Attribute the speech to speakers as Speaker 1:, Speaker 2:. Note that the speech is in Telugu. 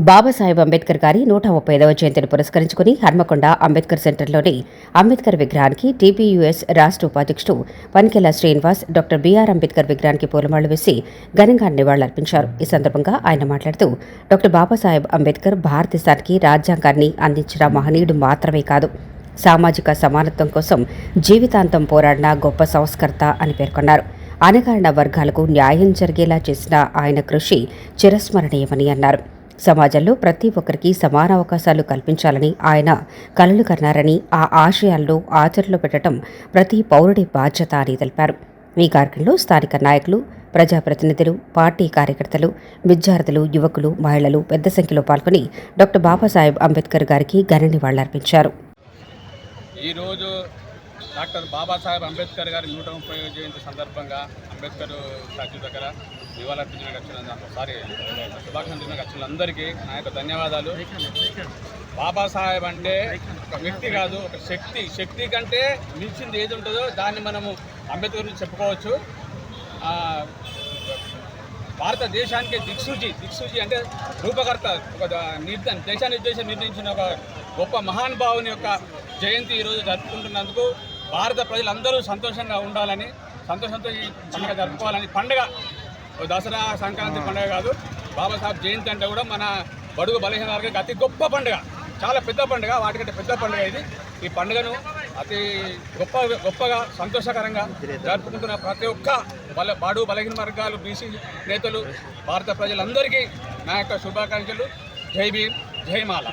Speaker 1: బాబాసాహెబ్ అంబేద్కర్ గారి 135వ జయంతిని పురస్కరించుకుని హన్మకొండ అంబేద్కర్ సెంటర్లోని అంబేద్కర్ విగ్రహానికి టీపీయూఎస్ రాష్ట్ర ఉపాధ్యక్షుడు పనికెల శ్రీనివాస్ డాక్టర్ బీఆర్ అంబేద్కర్ విగ్రహానికి పూలమాలలు వేసి ఘనంగా నివాళులర్పించారు. ఈ సందర్భంగా ఆయన మాట్లాడుతూ డాక్టర్ బాబాసాహెబ్ అంబేద్కర్ భారతదేశానికి రాజ్యాంగాన్ని అందించిన మహనీయుడు మాత్రమే కాదు, సామాజిక సమానత్వం కోసం జీవితాంతం పోరాడిన గొప్ప సంస్కర్త అని పేర్కొన్నారు. అణగారిన వర్గాలకు న్యాయం జరిగేలా చేసిన ఆయన కృషి చిరస్మరణీయమని అన్నారు. సమాజంలో ప్రతి ఒక్కరికి సమాన అవకాశాలు కల్పించాలని ఆయన కలలు కన్నారని, ఆ ఆశయాలను ఆచరణలో పెట్టడం ప్రతి పౌరుడి బాధ్యత అని తెలిపారు. ఈ కార్యక్రమంలో స్థానిక నాయకులు, ప్రజాప్రతినిధులు, పార్టీ కార్యకర్తలు, విద్యార్థులు, యువకులు, మహిళలు పెద్ద సంఖ్యలో పాల్గొని డాక్టర్ బాబాసాహెబ్ అంబేద్కర్ గారికి ఘన నివాళులర్పించారు.
Speaker 2: ఈరోజు డాక్టర్ బాబాసాహెబ్ అంబేద్కర్ గారి 130వ జయంతి సందర్భంగా అంబేద్కర్ స్టాచ్యూ దగ్గర నివాళులర్పించడానికి వచ్చిన శుభాకాంక్షలు వచ్చిన అందరికీ నా యొక్క ధన్యవాదాలు. బాబాసాహెబ్ అంటే ఒక వ్యక్తి కాదు, ఒక శక్తి. శక్తి కంటే మించింది ఏది ఉంటుందో దాన్ని మనము అంబేద్కర్ గురించి చెప్పుకోవచ్చు. భారతదేశానికి దిక్సూచి అంటే రూపకర్త, ఒక దేశాన్ని ఉద్దేశం నిర్ణయించిన ఒక గొప్ప మహానుభావుని యొక్క జయంతి ఈరోజు జరుపుకుంటున్నందుకు భారత ప్రజలందరూ సంతోషంగా ఉండాలని, సంతోషంతో ఈ పండుగ జరుపుకోవాలని. పండుగ దసరా, సంక్రాంతి పండుగ కాదు, బాబాసాహెబ్ జయంతి అంటే కూడా మన బడుగు బలహీన వర్గానికి అతి గొప్ప పండుగ, చాలా పెద్ద పండుగ, వాటికంటే పెద్ద పండుగ ఇది. ఈ పండుగను అతి గొప్పగా సంతోషకరంగా జరుపుకుంటున్న ప్రతి ఒక్క బడుగు బలహీన వర్గాలు, బీసీ నేతలు, భారత ప్రజలందరికీ నా యొక్క శుభాకాంక్షలు. జై భీమ్, జై మాల.